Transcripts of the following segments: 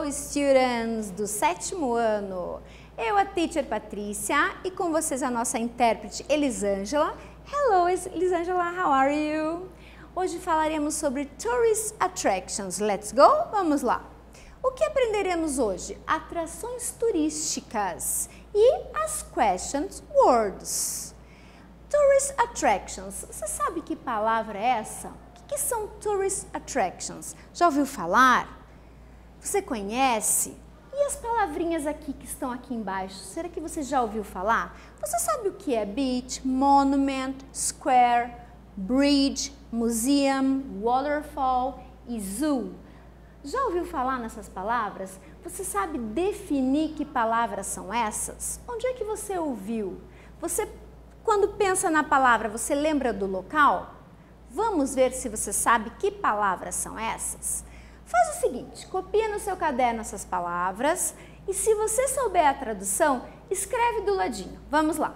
Hello, students do 7º ano. Eu, a teacher Patrícia, e com vocês a nossa intérprete Elisângela. Hello, Elisângela, how are you? Hoje falaremos sobre Tourist Attractions. Let's go? Vamos lá. O que aprenderemos hoje? Atrações turísticas e as questions words. Tourist Attractions. Você sabe que palavra é essa? O que são Tourist Attractions? Já ouviu falar? Você conhece? E as palavrinhas aqui que estão aqui embaixo, será que você já ouviu falar? Você sabe o que é beach, monument, square, bridge, museum, waterfall e zoo? Já ouviu falar nessas palavras? Você sabe definir que palavras são essas? Onde é que você ouviu? Você, quando pensa na palavra, você lembra do local? Vamos ver se você sabe que palavras são essas? Faz o seguinte, copia no seu caderno essas palavras e se você souber a tradução, escreve do ladinho. Vamos lá.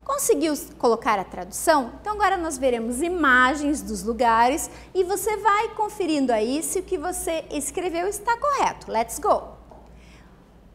Conseguiu colocar a tradução? Então agora nós veremos imagens dos lugares e você vai conferindo aí se o que você escreveu está correto. Let's go!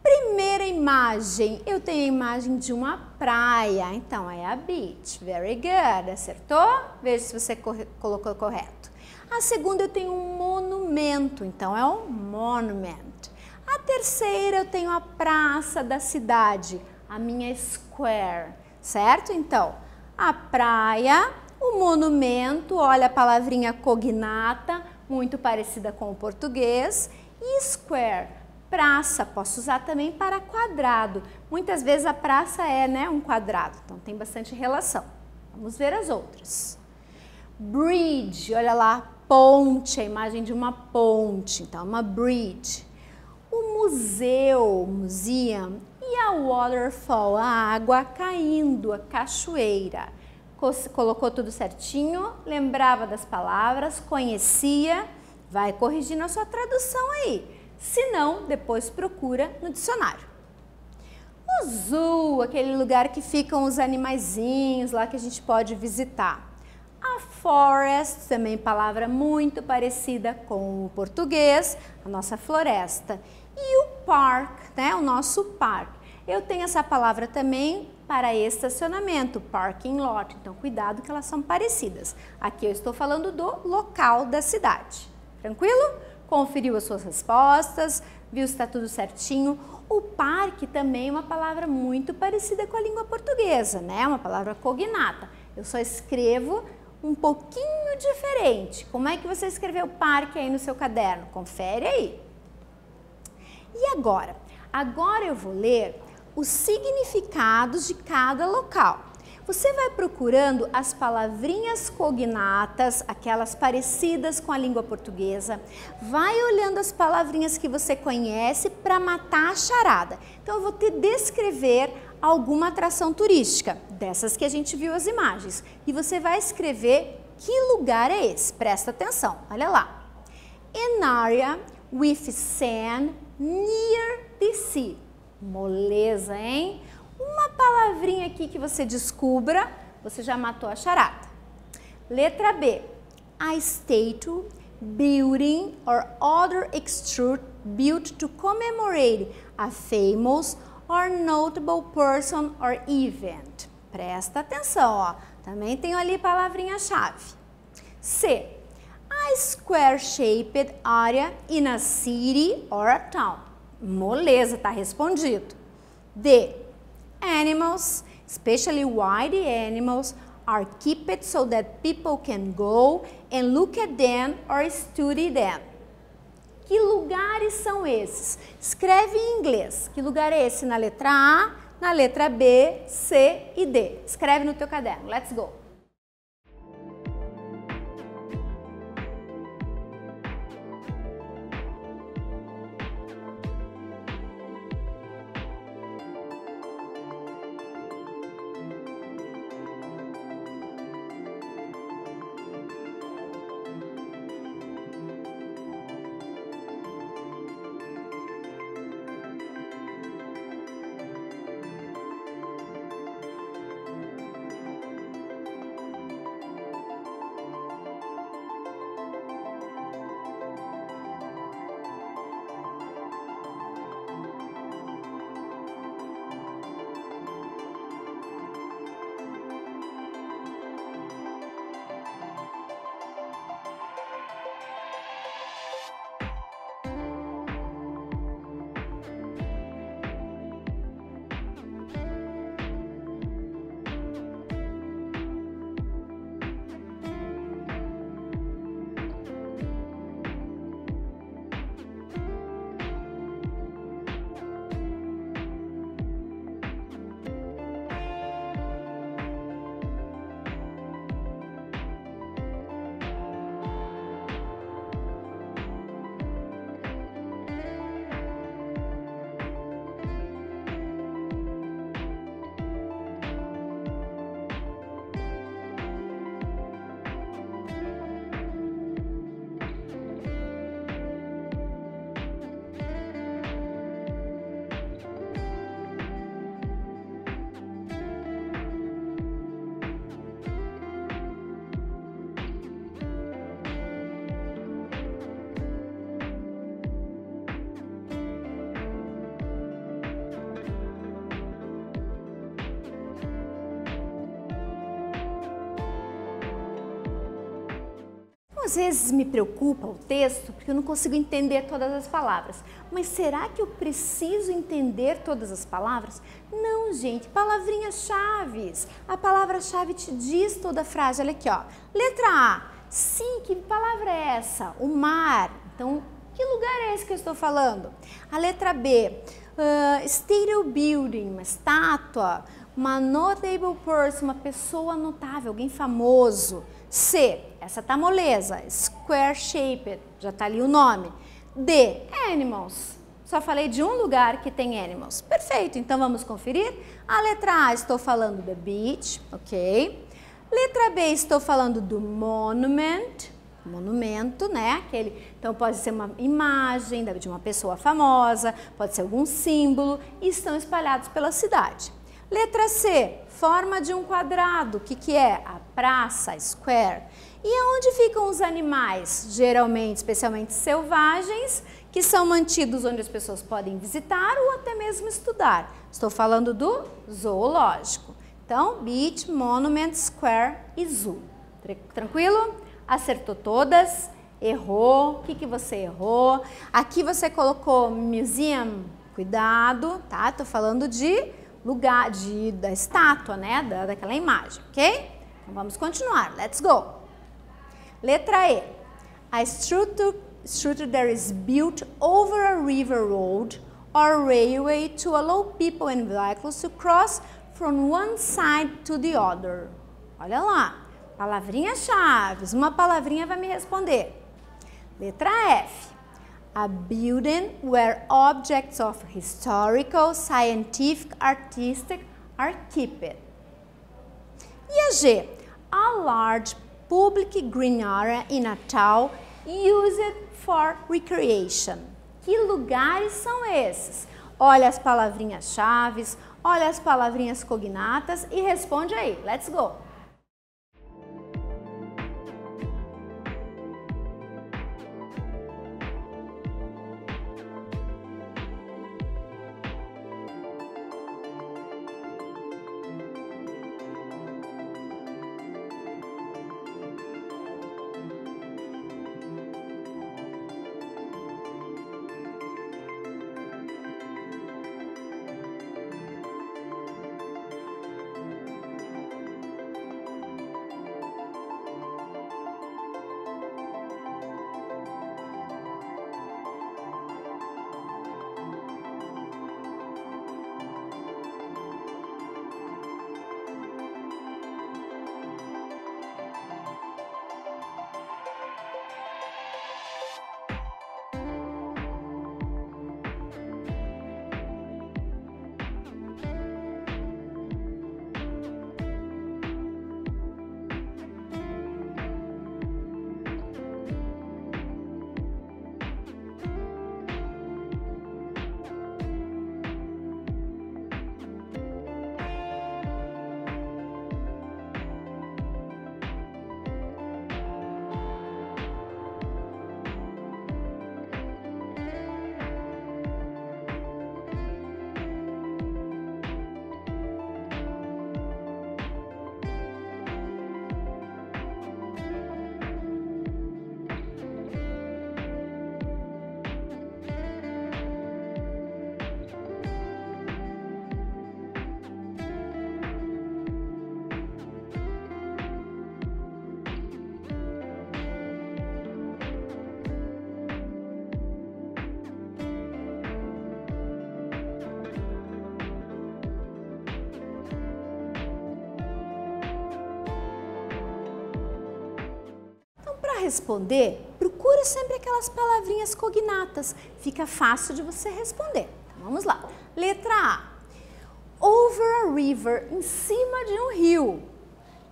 Primeira imagem, eu tenho a imagem de uma praia, então é a beach. Very good, acertou? Veja se você colocou correto. A segunda eu tenho um monumento, então é um monument. A terceira eu tenho a praça da cidade, a minha square. Certo? Então, a praia, o monumento, olha a palavrinha cognata, muito parecida com o português, e square, praça, posso usar também para quadrado. Muitas vezes a praça é, né, um quadrado, então tem bastante relação. Vamos ver as outras. Bridge, olha lá, ponte, a imagem de uma ponte, então uma bridge. O museu, museum. E a waterfall, a água caindo, a cachoeira. Colocou tudo certinho, lembrava das palavras, conhecia, vai corrigindo a sua tradução aí. Se não, depois procura no dicionário. O zoo, aquele lugar que ficam os animaizinhos lá que a gente pode visitar. A forest, também palavra muito parecida com o português, a nossa floresta. E o park, né, o nosso parque. Eu tenho essa palavra também para estacionamento, parking lot, então cuidado que elas são parecidas. Aqui eu estou falando do local da cidade. Tranquilo? Conferiu as suas respostas, viu se está tudo certinho. O parque também é uma palavra muito parecida com a língua portuguesa, né? Uma palavra cognata. Eu só escrevo um pouquinho diferente. Como é que você escreveu parque aí no seu caderno? Confere aí. E agora? Agora eu vou ler os significados de cada local. Você vai procurando as palavrinhas cognatas, aquelas parecidas com a língua portuguesa. Vai olhando as palavrinhas que você conhece para matar a charada. Então, eu vou te descrever alguma atração turística, dessas que a gente viu as imagens. E você vai escrever que lugar é esse. Presta atenção, olha lá. An area with sand near the sea. Moleza, hein? Uma palavrinha aqui que você descubra, você já matou a charada. Letra B. A statue, building or other structure built to commemorate a famous or notable person or event. Presta atenção, ó. Também tem ali palavrinha-chave. C. A square-shaped area in a city or a town. Moleza, tá respondido. D. Animals, especially wild animals, are kept so that people can go and look at them or study them. Que lugares são esses? Escreve em inglês. Que lugar é esse na letra A, na letra B, C e D? Escreve no teu caderno. Let's go! Às vezes me preocupa o texto porque eu não consigo entender todas as palavras. Mas será que eu preciso entender todas as palavras? Não, gente, palavrinhas-chave. A palavra-chave te diz toda a frase. Olha aqui, ó. Letra A. Sim, que palavra é essa? O mar. Então, que lugar é esse que eu estou falando? A letra B. Statue building, uma estátua. Uma notable person, uma pessoa notável, alguém famoso. C, essa tá moleza, square shaped, já tá ali o nome. D, animals, só falei de um lugar que tem animals. Perfeito, então vamos conferir. A letra A, estou falando do beach, ok. Letra B, estou falando do monument, monumento, né? Então pode ser uma imagem de uma pessoa famosa, pode ser algum símbolo, e estão espalhados pela cidade. Letra C, forma de um quadrado, o que é? A praça, square. E aonde ficam os animais? Geralmente, especialmente selvagens, que são mantidos onde as pessoas podem visitar ou até mesmo estudar. Estou falando do zoológico. Então, beach, monument, square e zoo. Tranquilo? Acertou todas? Errou? O que você errou? Aqui você colocou museum, cuidado, tá? Estou falando de lugar, da estátua, né? Daquela imagem, ok? Então, vamos continuar. Let's go. Letra E. A structure that is built over a river road or railway to allow people and vehicles to cross from one side to the other. Olha lá. Palavrinhas-chave. Uma palavrinha vai me responder. Letra F. A building where objects of historical, scientific, artistic are kept. E a G? A large public green area in a town used for recreation. Que lugares são esses? Olha as palavrinhas-chave, olha as palavrinhas cognatas e responde aí. Let's go! Para responder, procure sempre aquelas palavrinhas cognatas. Fica fácil de você responder. Então, vamos lá. Letra A. Over a river, em cima de um rio.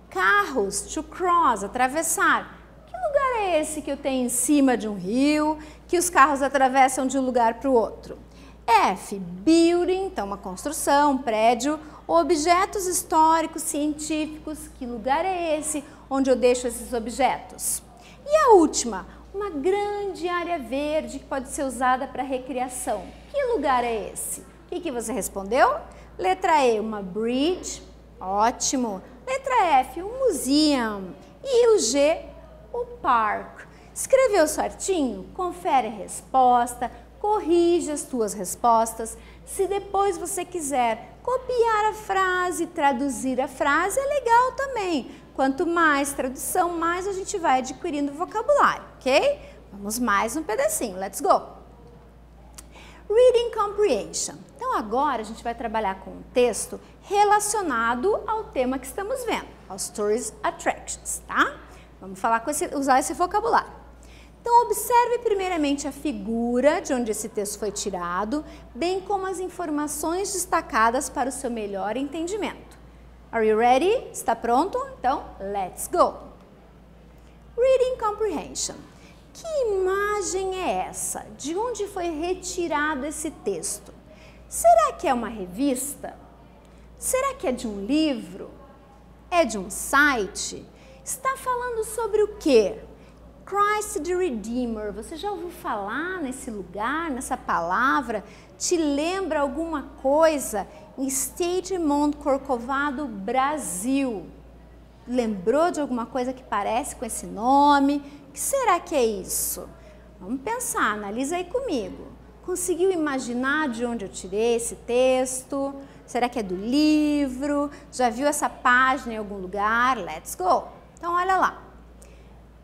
Carros, to cross, atravessar. Que lugar é esse que eu tenho em cima de um rio, que os carros atravessam de um lugar para o outro? F. Building, então uma construção, um prédio. Objetos históricos, científicos. Que lugar é esse onde eu deixo esses objetos? E a última, uma grande área verde que pode ser usada para recreação. Que lugar é esse? O que você respondeu? Letra E, uma bridge. Ótimo. Letra F, um museum. E o G, o park. Escreveu certinho? Confere a resposta, corrige as tuas respostas. Se depois você quiser copiar a frase, traduzir a frase, é legal também. Quanto mais tradução, mais a gente vai adquirindo vocabulário, ok? Vamos mais um pedacinho, let's go! Reading Comprehension. Então agora a gente vai trabalhar com um texto relacionado ao tema que estamos vendo, aos Tourist Attractions, tá? Vamos falar usar esse vocabulário. Então observe primeiramente a figura de onde esse texto foi tirado, bem como as informações destacadas para o seu melhor entendimento. Are you ready? Está pronto? Então, let's go! Reading Comprehension. Que imagem é essa? De onde foi retirado esse texto? Será que é uma revista? Será que é de um livro? É de um site? Está falando sobre o quê? Christ the Redeemer. Você já ouviu falar nesse lugar, nessa palavra? Te lembra alguma coisa? State Mount Corcovado, Brasil. Lembrou de alguma coisa que parece com esse nome? O que será que é isso? Vamos pensar, analisa aí comigo. Conseguiu imaginar de onde eu tirei esse texto? Será que é do livro? Já viu essa página em algum lugar? Let's go! Então, olha lá.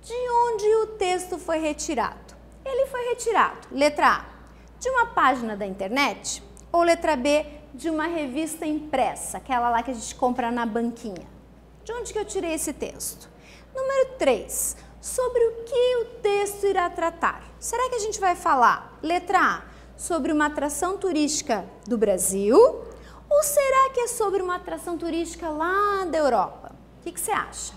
De onde o texto foi retirado? Ele foi retirado, letra A, de uma página da internet ou letra B, de uma revista impressa, aquela lá que a gente compra na banquinha. De onde que eu tirei esse texto? Número 3, sobre o que o texto irá tratar? Será que a gente vai falar, letra A, sobre uma atração turística do Brasil ou será que é sobre uma atração turística lá da Europa? O que você acha?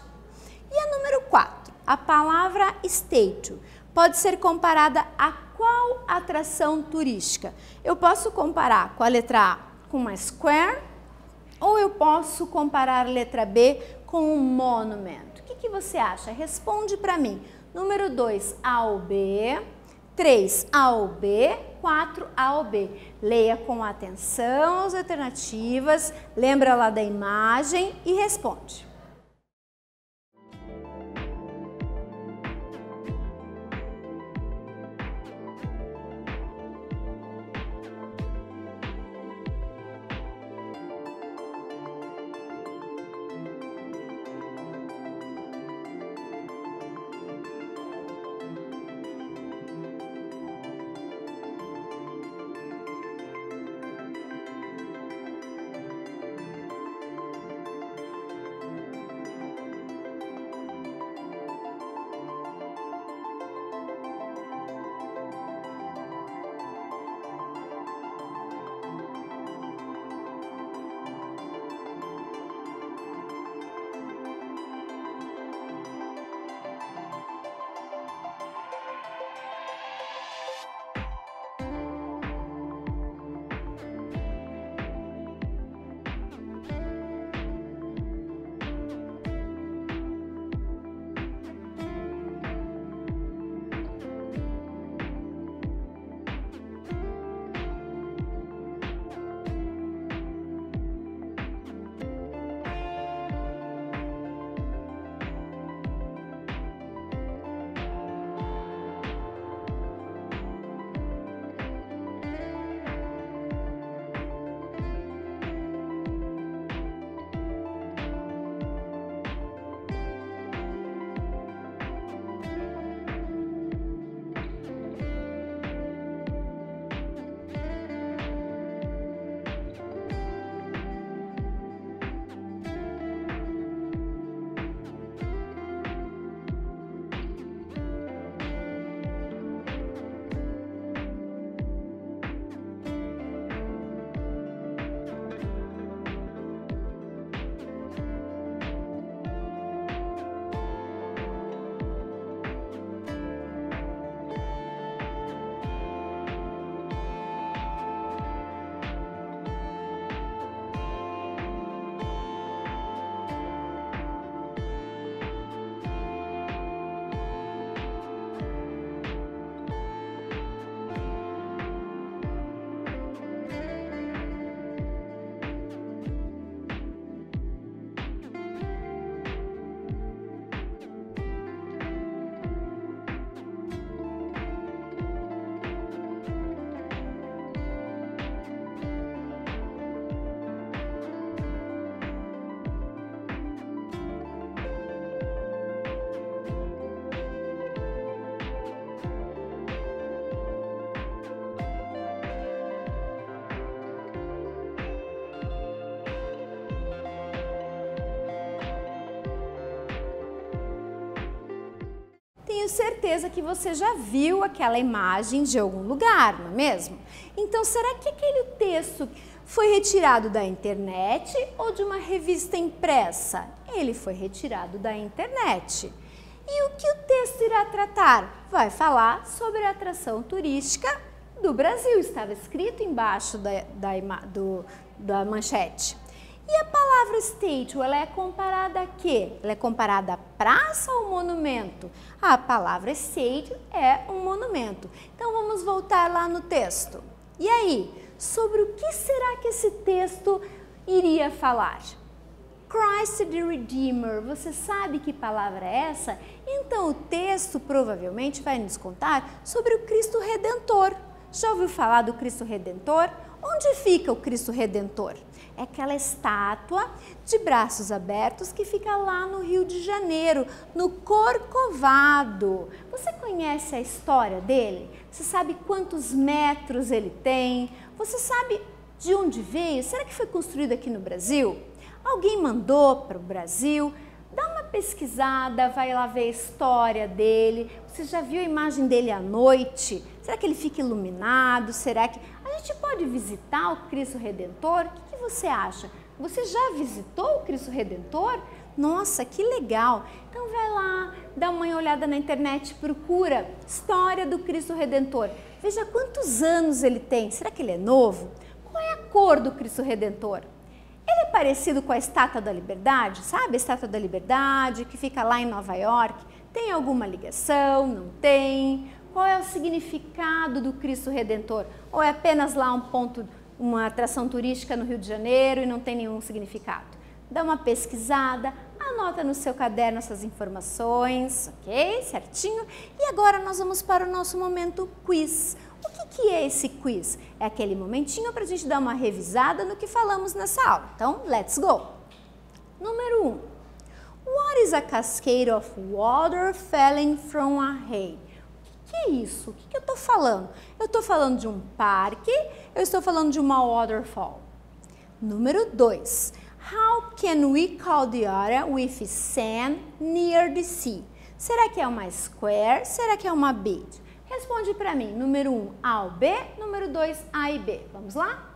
E a número 4, a palavra statue pode ser comparada a qual atração turística? Eu posso comparar com a letra A com uma square ou eu posso comparar a letra B com um monumento? O que você acha? Responde para mim. Número 2, A ou B, 3, A ou B, 4, A ou B. Leia com atenção as alternativas, lembra lá da imagem e responde. Tenho certeza que você já viu aquela imagem de algum lugar, não é mesmo? Então, será que aquele texto foi retirado da internet ou de uma revista impressa? Ele foi retirado da internet. E o que o texto irá tratar? Vai falar sobre a atração turística do Brasil. Estava escrito embaixo da manchete. E a palavra statue, ela é comparada a quê? Ela é comparada a praça ou monumento? A palavra statue é um monumento. Então, vamos voltar lá no texto. E aí, sobre o que será que esse texto iria falar? Christ the Redeemer, você sabe que palavra é essa? Então, o texto provavelmente vai nos contar sobre o Cristo Redentor. Já ouviu falar do Cristo Redentor? Onde fica o Cristo Redentor? É aquela estátua de braços abertos que fica lá no Rio de Janeiro, no Corcovado. Você conhece a história dele? Você sabe quantos metros ele tem? Você sabe de onde veio? Será que foi construído aqui no Brasil? Alguém mandou para o Brasil? Dá uma pesquisada, vai lá ver a história dele. Você já viu a imagem dele à noite? Será que ele fica iluminado? Será que a gente pode visitar o Cristo Redentor? O que você acha? Você já visitou o Cristo Redentor? Nossa, que legal! Então vai lá, dá uma olhada na internet, procura História do Cristo Redentor. Veja quantos anos ele tem. Será que ele é novo? Qual é a cor do Cristo Redentor? Ele é parecido com a Estátua da Liberdade, sabe? A Estátua da Liberdade, que fica lá em Nova York. Tem alguma ligação? Não tem? Qual é o significado do Cristo Redentor? Ou é apenas lá um ponto, uma atração turística no Rio de Janeiro e não tem nenhum significado? Dá uma pesquisada, anota no seu caderno essas informações, ok? Certinho? E agora nós vamos para o nosso momento quiz. O que é esse quiz? É aquele momentinho para a gente dar uma revisada no que falamos nessa aula. Então, let's go! Número 1. What is a cascade of water falling from a hay? O que é isso? O que eu estou falando? Eu estou falando de um parque, eu estou falando de uma waterfall. Número 2. How can we call the area with sand near the sea? Será que é uma square? Será que é uma beach? Responde para mim, número 1, A ou B, número 2, A e B. Vamos lá?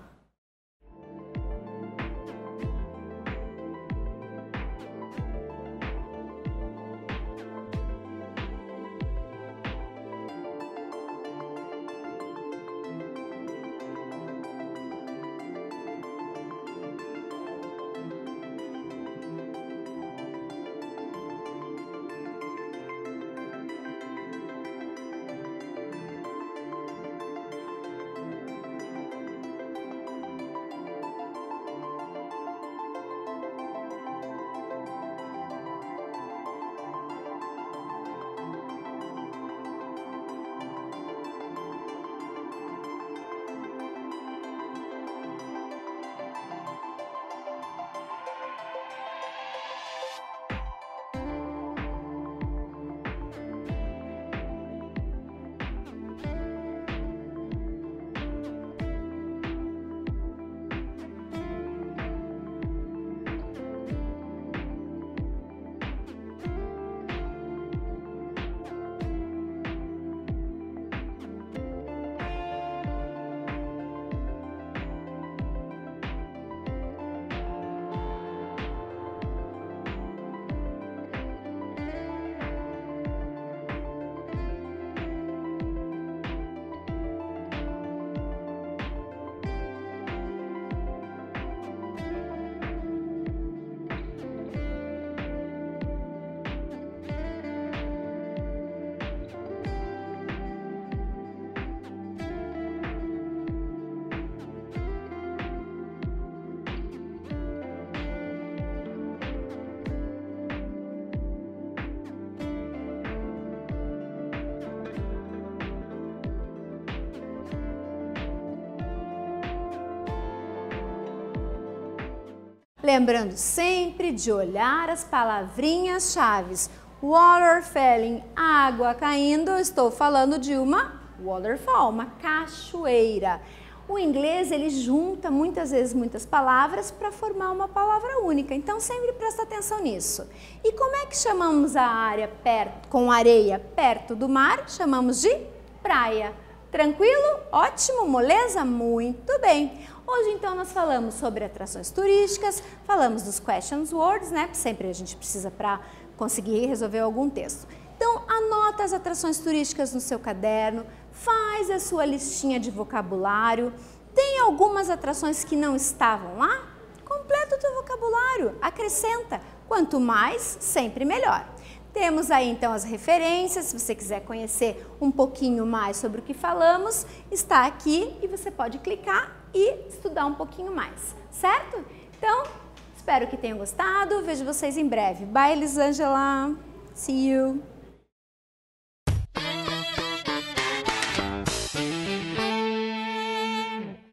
Lembrando sempre de olhar as palavrinhas-chave. Water falling, água caindo, eu estou falando de uma waterfall, uma cachoeira. O inglês, ele junta muitas vezes muitas palavras para formar uma palavra única, então sempre presta atenção nisso. E como é que chamamos a área com areia perto do mar? Chamamos de praia. Tranquilo? Ótimo? Moleza? Muito bem! Hoje, então, nós falamos sobre atrações turísticas, falamos dos questions words, né? Sempre a gente precisa para conseguir resolver algum texto. Então, anota as atrações turísticas no seu caderno, faz a sua listinha de vocabulário. Tem algumas atrações que não estavam lá? Completa o teu vocabulário, acrescenta. Quanto mais, sempre melhor. Temos aí então as referências, se você quiser conhecer um pouquinho mais sobre o que falamos, está aqui e você pode clicar e estudar um pouquinho mais, certo? Então, espero que tenham gostado, vejo vocês em breve. Bye, Elisângela! See you!